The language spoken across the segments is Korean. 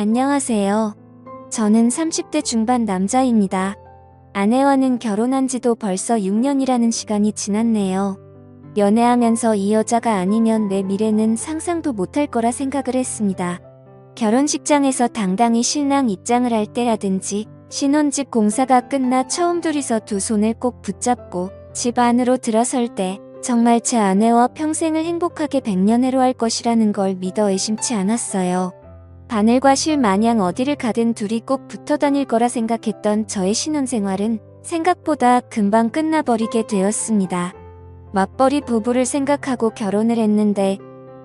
안녕하세요. 저는 30대 중반 남자입니다. 아내와는 결혼한 지도 벌써 6년이라는 시간이 지났네요. 연애하면서 이 여자가 아니면 내 미래는 상상도 못할 거라 생각을 했습니다. 결혼식장에서 당당히 신랑 입장을 할 때라든지 신혼집 공사가 끝나 처음 둘이서 두 손을 꼭 붙잡고 집 안으로 들어설 때 정말 제 아내와 평생을 행복하게 백년해로 할 것이라는 걸 믿어 의심치 않았어요. 바늘과 실 마냥 어디를 가든 둘이 꼭 붙어 다닐 거라 생각했던 저의 신혼생활은 생각보다 금방 끝나버리게 되었습니다. 맞벌이 부부를 생각하고 결혼을 했는데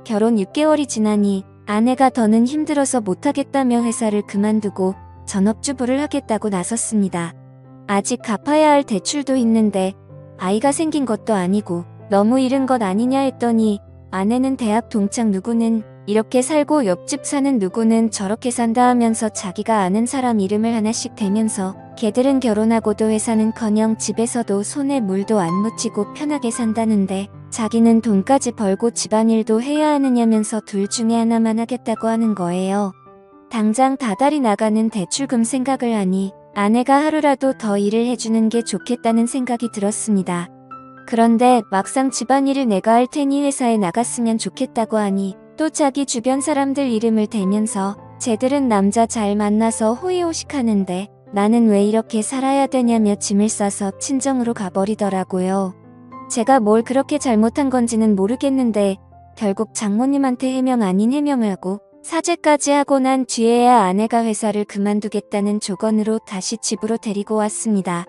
결혼 6개월이 지나니 아내가 더는 힘들어서 못하겠다며 회사를 그만두고 전업주부를 하겠다고 나섰습니다. 아직 갚아야 할 대출도 있는데 아이가 생긴 것도 아니고 너무 이른 것 아니냐 했더니 아내는 대학 동창 누구는 이렇게 살고 옆집 사는 누구는 저렇게 산다 하면서 자기가 아는 사람 이름을 하나씩 대면서 걔들은 결혼하고도 회사는커녕 집에서도 손에 물도 안 묻히고 편하게 산다는데 자기는 돈까지 벌고 집안일도 해야 하느냐면서 둘 중에 하나만 하겠다고 하는 거예요. 당장 다달이 나가는 대출금 생각을 하니 아내가 하루라도 더 일을 해주는 게 좋겠다는 생각이 들었습니다. 그런데 막상 집안일을 내가 할 테니 회사에 나갔으면 좋겠다고 하니 또 자기 주변 사람들 이름을 대면서 쟤들은 남자 잘 만나서 호의호식하는데 나는 왜 이렇게 살아야 되냐며 짐을 싸서 친정으로 가버리더라고요. 제가 뭘 그렇게 잘못한 건지는 모르겠는데 결국 장모님한테 해명 아닌 해명을 하고 사죄까지 하고 난 뒤에야 아내가 회사를 그만두겠다는 조건으로 다시 집으로 데리고 왔습니다.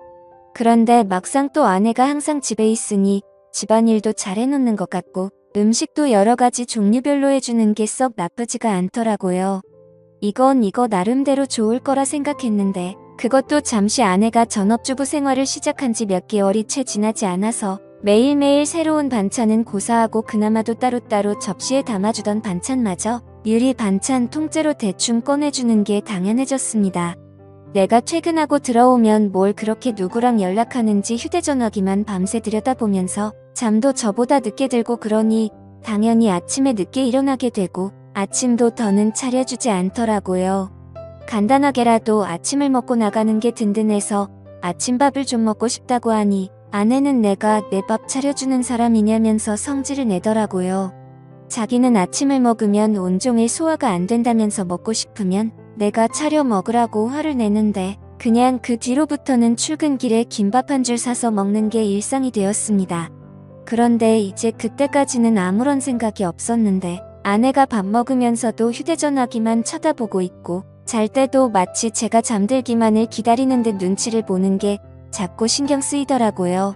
그런데 막상 또 아내가 항상 집에 있으니 집안일도 잘 해놓는 것 같고 음식도 여러 가지 종류별로 해주는 게 썩 나쁘지가 않더라고요. 이거 나름대로 좋을 거라 생각했는데 그것도 잠시 아내가 전업주부 생활을 시작한 지 몇 개월이 채 지나지 않아서 매일매일 새로운 반찬은 고사하고 그나마도 따로따로 접시에 담아주던 반찬마저 유리 반찬 통째로 대충 꺼내주는 게 당연해졌습니다. 내가 퇴근하고 들어오면 뭘 그렇게 누구랑 연락하는지 휴대전화기만 밤새 들여다보면서 잠도 저보다 늦게 들고 그러니 당연히 아침에 늦게 일어나게 되고 아침도 더는 차려주지 않더라고요. 간단하게라도 아침을 먹고 나가는 게 든든해서 아침밥을 좀 먹고 싶다고 하니 아내는 내가 내 밥 차려주는 사람이냐면서 성질을 내더라고요. 자기는 아침을 먹으면 온종일 소화가 안 된다면서 먹고 싶으면 내가 차려 먹으라고 화를 내는데 그냥 그 뒤로부터는 출근길에 김밥 한 줄 사서 먹는 게 일상이 되었습니다. 그런데 이제 그때까지는 아무런 생각이 없었는데 아내가 밥 먹으면서도 휴대전화기만 쳐다보고 있고 잘 때도 마치 제가 잠들기만을 기다리는 듯 눈치를 보는 게 자꾸 신경 쓰이더라고요.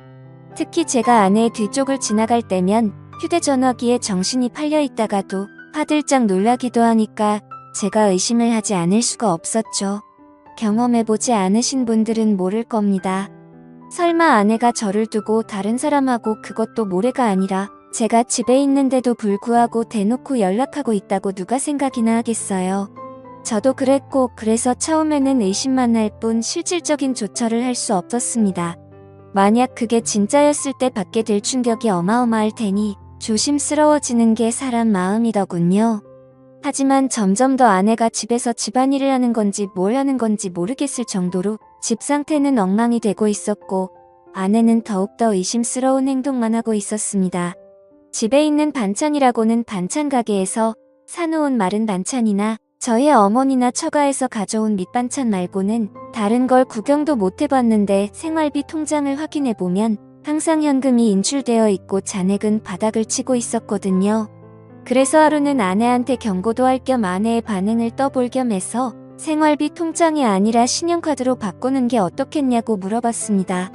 특히 제가 아내의 뒤쪽을 지나갈 때면 휴대전화기에 정신이 팔려 있다가도 화들짝 놀라기도 하니까 제가 의심을 하지 않을 수가 없었죠. 경험해보지 않으신 분들은 모를 겁니다. 설마 아내가 저를 두고 다른 사람하고 그것도 모레가 아니라 제가 집에 있는데도 불구하고 대놓고 연락하고 있다고 누가 생각이나 하겠어요. 저도 그랬고 그래서 처음에는 의심만 할 뿐 실질적인 조처를 할 수 없었습니다. 만약 그게 진짜였을 때 받게 될 충격이 어마어마할 테니 조심스러워지는 게 사람 마음이더군요. 하지만 점점 더 아내가 집에서 집안일을 하는 건지 뭘 하는 건지 모르겠을 정도로 집 상태는 엉망이 되고 있었고 아내는 더욱더 의심스러운 행동만 하고 있었습니다. 집에 있는 반찬이라고는 반찬 가게에서 사놓은 마른 반찬이나 저희 어머니나 처가에서 가져온 밑반찬 말고는 다른 걸 구경도 못 해봤는데 생활비 통장을 확인해보면 항상 현금이 인출되어 있고 잔액은 바닥을 치고 있었거든요. 그래서 하루는 아내한테 경고도 할 겸 아내의 반응을 떠볼 겸 해서 생활비 통장이 아니라 신용카드로 바꾸는 게 어떻겠냐고 물어봤습니다.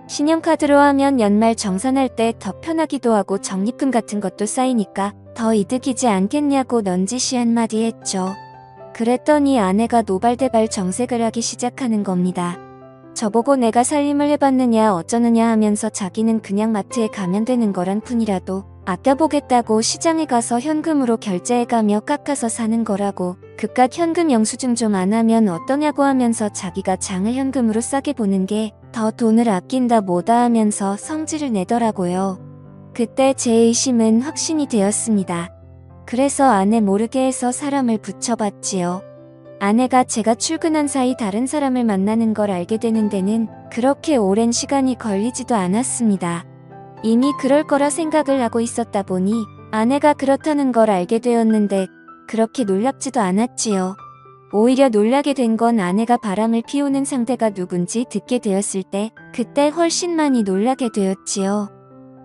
신용카드로 하면 연말 정산할 때 더 편하기도 하고 적립금 같은 것도 쌓이니까 더 이득이지 않겠냐고 넌지시 한마디 했죠. 그랬더니 아내가 노발대발 정색을 하기 시작하는 겁니다. 저보고 내가 살림을 해봤느냐 어쩌느냐 하면서 자기는 그냥 마트에 가면 되는 거란 뿐이라도 아껴보겠다고 시장에 가서 현금으로 결제해가며 깎아서 사는 거라고 그깟 현금 영수증 좀 안 하면 어떠냐고 하면서 자기가 장을 현금으로 싸게 보는 게 더 돈을 아낀다 뭐다 하면서 성질을 내더라고요. 그때 제 의심은 확신이 되었습니다. 그래서 아내 모르게 해서 사람을 붙여봤지요. 아내가 제가 출근한 사이 다른 사람을 만나는 걸 알게 되는 데는 그렇게 오랜 시간이 걸리지도 않았습니다. 이미 그럴 거라 생각을 하고 있었다 보니 아내가 그렇다는 걸 알게 되었는데 그렇게 놀랍지도 않았지요. 오히려 놀라게 된 건 아내가 바람을 피우는 상대가 누군지 듣게 되었을 때 그때 훨씬 많이 놀라게 되었지요.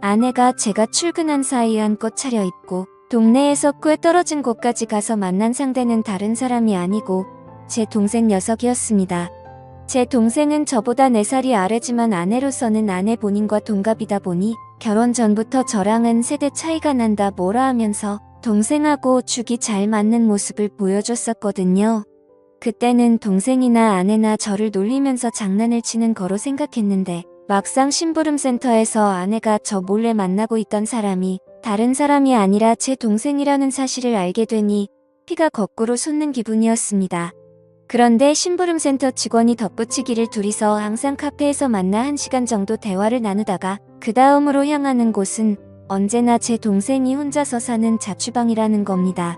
아내가 제가 출근한 사이 한껏 차려입고 동네에서 꽤 떨어진 곳까지 가서 만난 상대는 다른 사람이 아니고 제 동생 녀석이었습니다. 제 동생은 저보다 4살이 아래지만 아내로서는 아내 본인과 동갑이다 보니 결혼 전부터 저랑은 세대 차이가 난다 뭐라 하면서 동생하고 죽이 잘 맞는 모습을 보여줬었거든요. 그때는 동생이나 아내나 저를 놀리면서 장난을 치는 거로 생각했는데 막상 심부름센터에서 아내가 저 몰래 만나고 있던 사람이 다른 사람이 아니라 제 동생이라는 사실을 알게 되니 피가 거꾸로 솟는 기분이었습니다. 그런데 심부름센터 직원이 덧붙이기를 둘이서 항상 카페에서 만나 1시간 정도 대화를 나누다가 그 다음으로 향하는 곳은 언제나 제 동생이 혼자서 사는 자취방이라는 겁니다.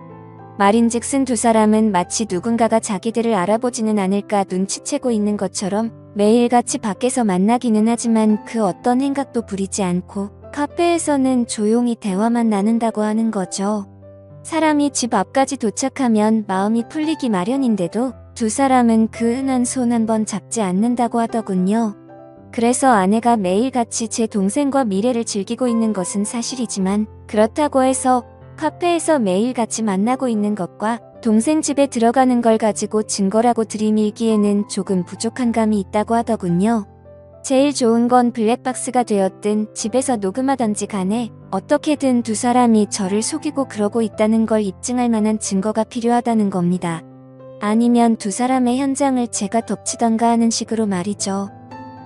말인즉슨 두 사람은 마치 누군가가 자기들을 알아보지는 않을까 눈치채고 있는 것처럼 매일같이 밖에서 만나기는 하지만 그 어떤 행각도 부리지 않고 카페에서는 조용히 대화만 나눈다고 하는 거죠. 사람이 집 앞까지 도착하면 마음이 풀리기 마련인데도 두 사람은 그 흔한 손 한 번 잡지 않는다고 하더군요. 그래서 아내가 매일같이 제 동생과 미래를 즐기고 있는 것은 사실이지만 그렇다고 해서 카페에서 매일같이 만나고 있는 것과 동생 집에 들어가는 걸 가지고 증거라고 들이밀기에는 조금 부족한 감이 있다고 하더군요. 제일 좋은 건 블랙박스가 되었든 집에서 녹음하던지 간에 어떻게든 두 사람이 저를 속이고 그러고 있다는 걸 입증할 만한 증거가 필요하다는 겁니다. 아니면 두 사람의 현장을 제가 덮치던가 하는 식으로 말이죠.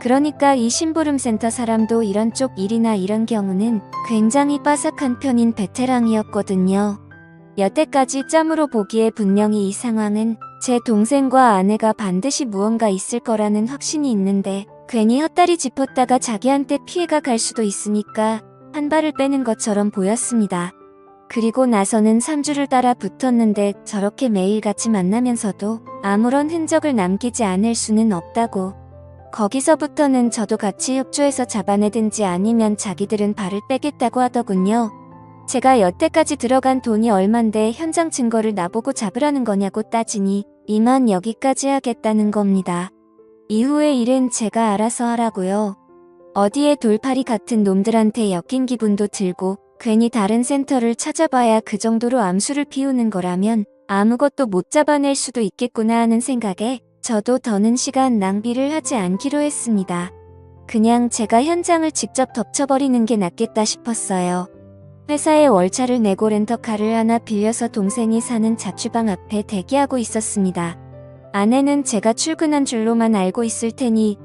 그러니까 이 심부름센터 사람도 이런 쪽 일이나 이런 경우는 굉장히 빠삭한 편인 베테랑이었거든요. 여태까지 짬으로 보기에 분명히 이 상황은 제 동생과 아내가 반드시 무언가 있을 거라는 확신이 있는데 괜히 헛다리 짚었다가 자기한테 피해가 갈 수도 있으니까 한 발을 빼는 것처럼 보였습니다. 그리고 나서는 3주를 따라 붙었는데 저렇게 매일같이 만나면서도 아무런 흔적을 남기지 않을 수는 없다고. 거기서부터는 저도 같이 협조해서 잡아내든지 아니면 자기들은 발을 빼겠다고 하더군요. 제가 여태까지 들어간 돈이 얼만데 현장 증거를 나보고 잡으라는 거냐고 따지니 이만 여기까지 하겠다는 겁니다. 이후의 일은 제가 알아서 하라고요. 어디에 돌팔이 같은 놈들한테 엮인 기분도 들고 괜히 다른 센터를 찾아봐야 그 정도로 암수를 피우는 거라면 아무것도 못 잡아낼 수도 있겠구나 하는 생각에 저도 더는 시간 낭비를 하지 않기로 했습니다. 그냥 제가 현장을 직접 덮쳐버리는 게 낫겠다 싶었어요. 회사에 월차를 내고 렌터카를 하나 빌려서 동생이 사는 자취방 앞에 대기하고 있었습니다. 아내는 제가 출근한 줄로만 알고 있을 테니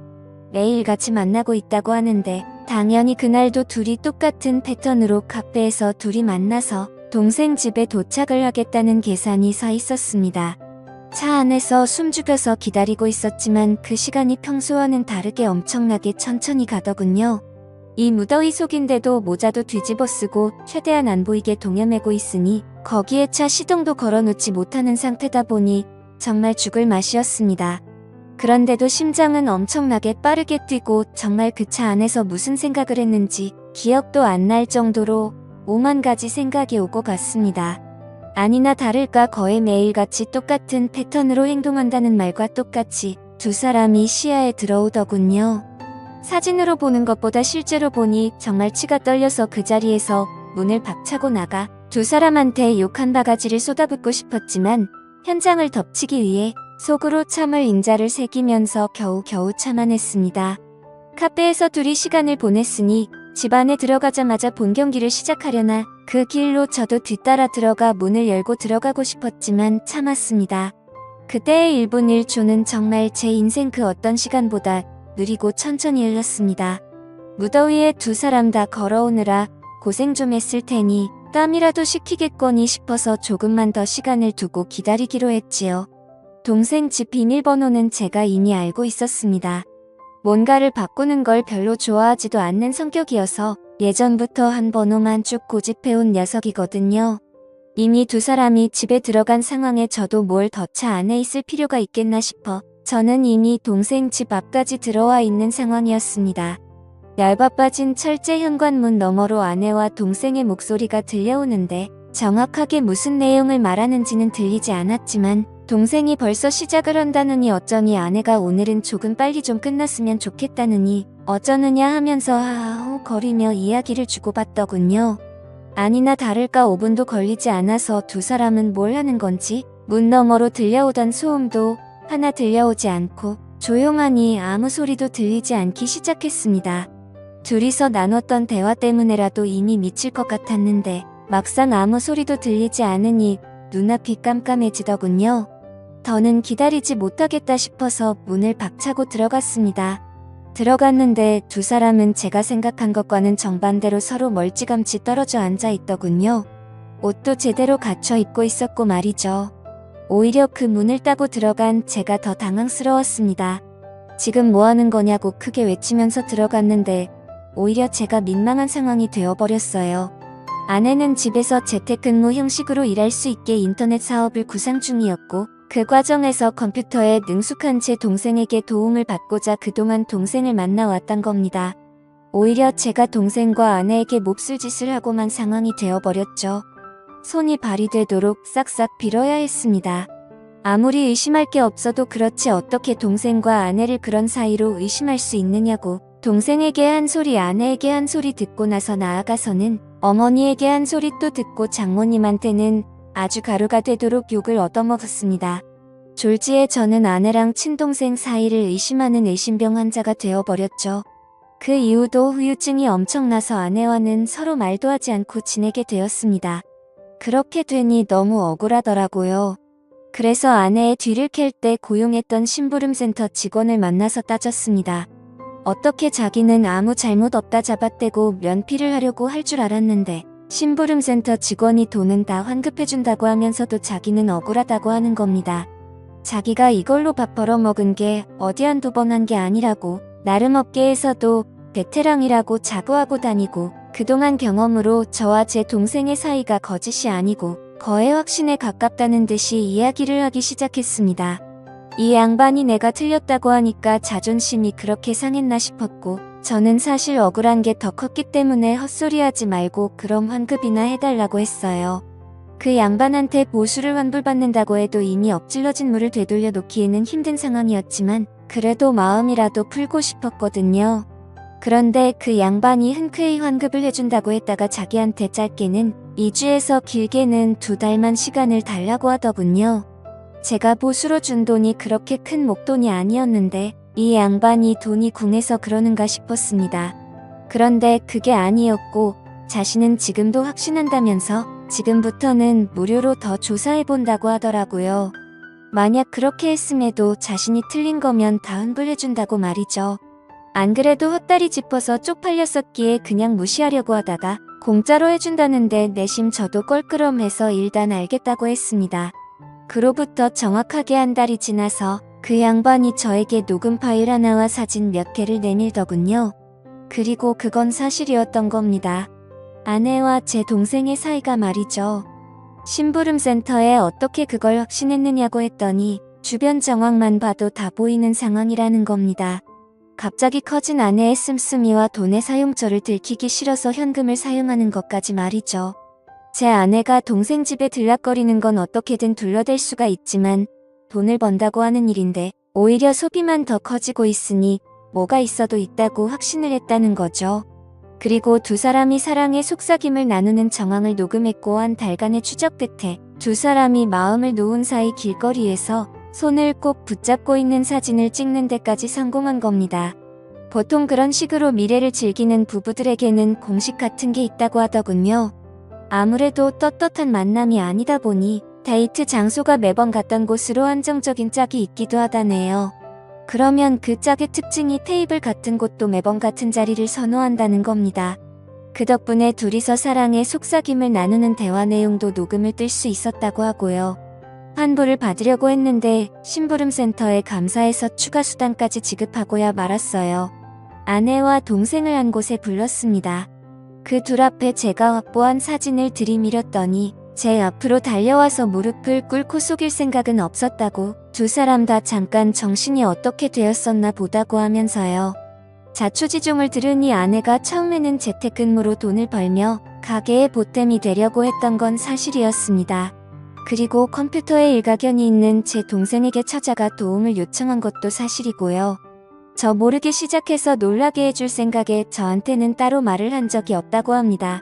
매일같이 만나고 있다고 하는데 당연히 그날도 둘이 똑같은 패턴으로 카페에서 둘이 만나서 동생 집에 도착을 하겠다는 계산이 서 있었습니다. 차 안에서 숨죽여서 기다리고 있었지만 그 시간이 평소와는 다르게 엄청나게 천천히 가더군요. 이 무더위 속인데도 모자도 뒤집어 쓰고 최대한 안 보이게 동여매고 있으니 거기에 차 시동도 걸어놓지 못하는 상태다 보니 정말 죽을 맛이었습니다. 그런데도 심장은 엄청나게 빠르게 뛰고 정말 그 차 안에서 무슨 생각을 했는지 기억도 안 날 정도로 오만 가지 생각이 오고 갔습니다. 아니나 다를까 거의 매일같이 똑같은 패턴으로 행동한다는 말과 똑같이 두 사람이 시야에 들어오더군요. 사진으로 보는 것보다 실제로 보니 정말 치가 떨려서 그 자리에서 문을 박차고 나가 두 사람한테 욕 한 바가지를 쏟아붓고 싶었지만 현장을 덮치기 위해 속으로 참을 인자를 새기면서 겨우겨우 참아냈습니다. 카페에서 둘이 시간을 보냈으니 집 안에 들어가자마자 본 경기를 시작하려나 그 길로 저도 뒤따라 들어가 문을 열고 들어가고 싶었지만 참았습니다. 그때의 1분 1초는 정말 제 인생 그 어떤 시간보다 느리고 천천히 흘렀습니다. 무더위에 두 사람 다 걸어오느라 고생 좀 했을 테니 땀이라도 식히겠거니 싶어서 조금만 더 시간을 두고 기다리기로 했지요. 동생 집 비밀번호는 제가 이미 알고 있었습니다. 뭔가를 바꾸는 걸 별로 좋아하지도 않는 성격이어서 예전부터 한 번호만 쭉 고집해온 녀석이거든요. 이미 두 사람이 집에 들어간 상황에 저도 뭘 더 차 안에 있을 필요가 있겠나 싶어 저는 이미 동생 집 앞까지 들어와 있는 상황이었습니다. 얇아빠진 철제 현관문 너머로 아내와 동생의 목소리가 들려오는데 정확하게 무슨 내용을 말하는지는 들리지 않았지만 동생이 벌써 시작을 한다느니 어쩌니 아내가 오늘은 조금 빨리 좀 끝났으면 좋겠다느니 어쩌느냐 하면서 하하호 거리며 이야기를 주고받더군요. 아니나 다를까 5분도 걸리지 않아서 두 사람은 뭘 하는 건지 문 너머로 들려오던 소음도 하나 들려오지 않고 조용하니 아무 소리도 들리지 않기 시작했습니다. 둘이서 나눴던 대화 때문에라도 이미 미칠 것 같았는데 막상 아무 소리도 들리지 않으니 눈앞이 깜깜해지더군요. 더는 기다리지 못하겠다 싶어서 문을 박차고 들어갔습니다. 들어갔는데 두 사람은 제가 생각한 것과는 정반대로 서로 멀찌감치 떨어져 앉아 있더군요. 옷도 제대로 갖춰 입고 있었고 말이죠. 오히려 그 문을 따고 들어간 제가 더 당황스러웠습니다. 지금 뭐 하는 거냐고 크게 외치면서 들어갔는데 오히려 제가 민망한 상황이 되어버렸어요. 아내는 집에서 재택근무 형식으로 일할 수 있게 인터넷 사업을 구상 중이었고 그 과정에서 컴퓨터에 능숙한 제 동생에게 도움을 받고자 그동안 동생을 만나왔던 겁니다. 오히려 제가 동생과 아내에게 몹쓸 짓을 하고만 상황이 되어버렸죠. 손이 발이 되도록 싹싹 빌어야 했습니다. 아무리 의심할 게 없어도 그렇지 어떻게 동생과 아내를 그런 사이로 의심할 수 있느냐고 동생에게 한 소리 아내에게 한 소리 듣고 나서 나아가서는 어머니에게 한 소리 또 듣고 장모님한테는 아주 가루가 되도록 욕을 얻어먹었습니다. 졸지에 저는 아내랑 친동생 사이를 의심하는 의심병 환자가 되어버렸죠. 그 이후도 후유증이 엄청나서 아내와는 서로 말도 하지 않고 지내게 되었습니다. 그렇게 되니 너무 억울하더라고요. 그래서 아내의 뒤를 캘 때 고용했던 심부름센터 직원을 만나서 따졌습니다. 어떻게 자기는 아무 잘못 없다 잡아떼고 면피를 하려고 할 줄 알았는데 심부름센터 직원이 돈은 다 환급해준다고 하면서도 자기는 억울하다고 하는 겁니다. 자기가 이걸로 밥 벌어먹은 게 어디 한두 번 한 게 아니라고 나름 업계에서도 베테랑이라고 자부하고 다니고 그동안 경험으로 저와 제 동생의 사이가 거짓이 아니고 거의 확신에 가깝다는 듯이 이야기를 하기 시작했습니다. 이 양반이 내가 틀렸다고 하니까 자존심이 그렇게 상했나 싶었고 저는 사실 억울한 게 더 컸기 때문에 헛소리하지 말고 그럼 환급이나 해달라고 했어요. 그 양반한테 보수를 환불받는다고 해도 이미 엎질러진 물을 되돌려 놓기에는 힘든 상황이었지만 그래도 마음이라도 풀고 싶었거든요. 그런데 그 양반이 흔쾌히 환급을 해준다고 했다가 자기한테 짧게는 2주에서 길게는 2달만 시간을 달라고 하더군요. 제가 보수로 준 돈이 그렇게 큰 목돈이 아니었는데 이 양반이 돈이 궁해서 그러는가 싶었습니다. 그런데 그게 아니었고 자신은 지금도 확신한다면서 지금부터는 무료로 더 조사해본다고 하더라고요. 만약 그렇게 했음에도 자신이 틀린 거면 다 환불해준다고 말이죠. 안 그래도 헛다리 짚어서 쪽팔렸었기에 그냥 무시하려고 하다가 공짜로 해준다는데 내심 저도 껄끄럼해서 일단 알겠다고 했습니다. 그로부터 정확하게 한 달이 지나서 그 양반이 저에게 녹음 파일 하나와 사진 몇 개를 내밀더군요. 그리고 그건 사실이었던 겁니다. 아내와 제 동생의 사이가 말이죠. 심부름센터에 어떻게 그걸 확신했느냐고 했더니 주변 정황만 봐도 다 보이는 상황이라는 겁니다. 갑자기 커진 아내의 씀씀이와 돈의 사용처를 들키기 싫어서 현금을 사용하는 것까지 말이죠. 제 아내가 동생 집에 들락거리는 건 어떻게든 둘러댈 수가 있지만 돈을 번다고 하는 일인데 오히려 소비만 더 커지고 있으니 뭐가 있어도 있다고 확신을 했다는 거죠. 그리고 두 사람이 사랑의 속삭임을 나누는 정황을 녹음했고 한 달간의 추적 끝에 두 사람이 마음을 놓은 사이 길거리에서 손을 꼭 붙잡고 있는 사진을 찍는 데까지 성공한 겁니다. 보통 그런 식으로 미래를 즐기는 부부들에게는 공식 같은 게 있다고 하더군요. 아무래도 떳떳한 만남이 아니다 보니 데이트 장소가 매번 갔던 곳으로 한정적인 짝이 있기도 하다네요. 그러면 그 짝의 특징이 테이블 같은 곳도 매번 같은 자리를 선호한다는 겁니다. 그 덕분에 둘이서 사랑의 속삭임을 나누는 대화 내용도 녹음을 뜰 수 있었다고 하고요. 환불을 받으려고 했는데 심부름센터에 감사해서 추가 수당까지 지급하고야 말았어요. 아내와 동생을 한 곳에 불렀습니다. 그 둘 앞에 제가 확보한 사진을 들이밀었더니 제 앞으로 달려와서 무릎을 꿇고 속일 생각은 없었다고, 두 사람 다 잠깐 정신이 어떻게 되었었나 보다고 하면서요. 자초지종을 들으니 아내가 처음에는 재택근무로 돈을 벌며 가게의 보탬이 되려고 했던 건 사실이었습니다. 그리고 컴퓨터에 일가견이 있는 제 동생에게 찾아가 도움을 요청한 것도 사실이고요. 저 모르게 시작해서 놀라게 해줄 생각에 저한테는 따로 말을 한 적이 없다고 합니다.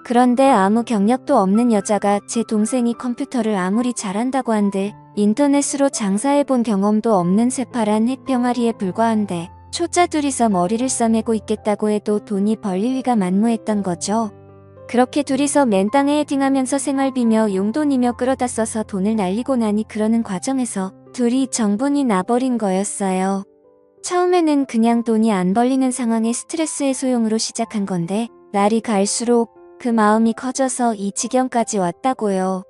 그런데 아무 경력도 없는 여자가 제 동생이 컴퓨터를 아무리 잘한다고 한들 인터넷으로 장사해본 경험도 없는 새파란 핵병아리에 불과한데 초짜 둘이서 머리를 싸매고 있겠다고 해도 돈이 벌릴 리가 만무했던 거죠. 그렇게 둘이서 맨땅에 헤딩하면서 생활비며 용돈이며 끌어다 써서 돈을 날리고 나니 그러는 과정에서 둘이 정분이 나버린 거였어요. 처음에는 그냥 돈이 안 벌리는 상황에 스트레스 해소용으로 시작한 건데 날이 갈수록 그 마음이 커져서 이 지경까지 왔다고요.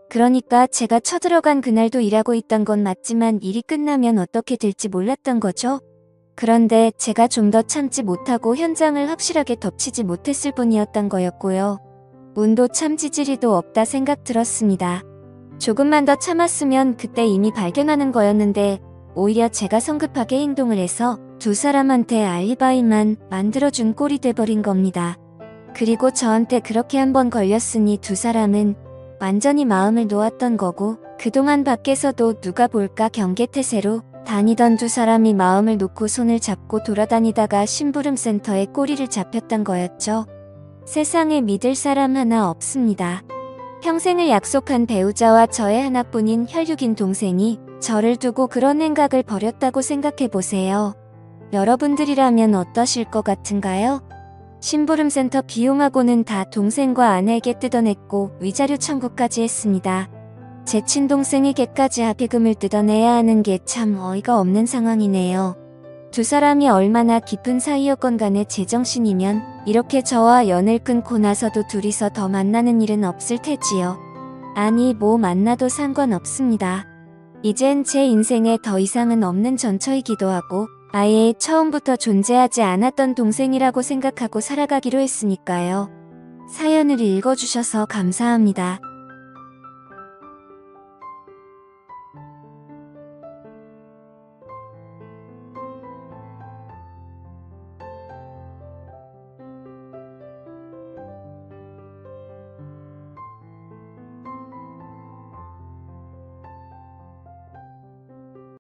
그러니까 제가 쳐들어간 그날도 일하고 있던 건 맞지만 일이 끝나면 어떻게 될지 몰랐던 거죠. 그런데 제가 좀 더 참지 못하고 현장을 확실하게 덮치지 못했을 뿐이었던 거였고요. 운도 참 지지리도 없다 생각 들었습니다. 조금만 더 참았으면 그때 이미 발견하는 거였는데 오히려 제가 성급하게 행동을 해서 두 사람한테 알리바이만 만들어준 꼴이 돼버린 겁니다. 그리고 저한테 그렇게 한번 걸렸으니 두 사람은 완전히 마음을 놓았던 거고 그동안 밖에서도 누가 볼까 경계태세로 다니던 두 사람이 마음을 놓고 손을 잡고 돌아다니다가 심부름센터에 꼬리를 잡혔던 거였죠. 세상에 믿을 사람 하나 없습니다. 평생을 약속한 배우자와 저의 하나뿐인 혈육인 동생이 저를 두고 그런 행각을 벌였다고 생각해보세요. 여러분들이라면 어떠실 것 같은가요? 심부름센터 비용하고는 다 동생과 아내에게 뜯어냈고 위자료 청구까지 했습니다. 제 친동생에게까지 합의금을 뜯어내야 하는 게 참 어이가 없는 상황이네요. 두 사람이 얼마나 깊은 사이였건 간에 제정신이면 이렇게 저와 연을 끊고 나서도 둘이서 더 만나는 일은 없을 테지요. 아니 뭐 만나도 상관없습니다. 이젠 제 인생에 더 이상은 없는 전처이기도 하고 아예 처음부터 존재하지 않았던 동생이라고 생각하고 살아가기로 했으니까요. 사연을 읽어주셔서 감사합니다.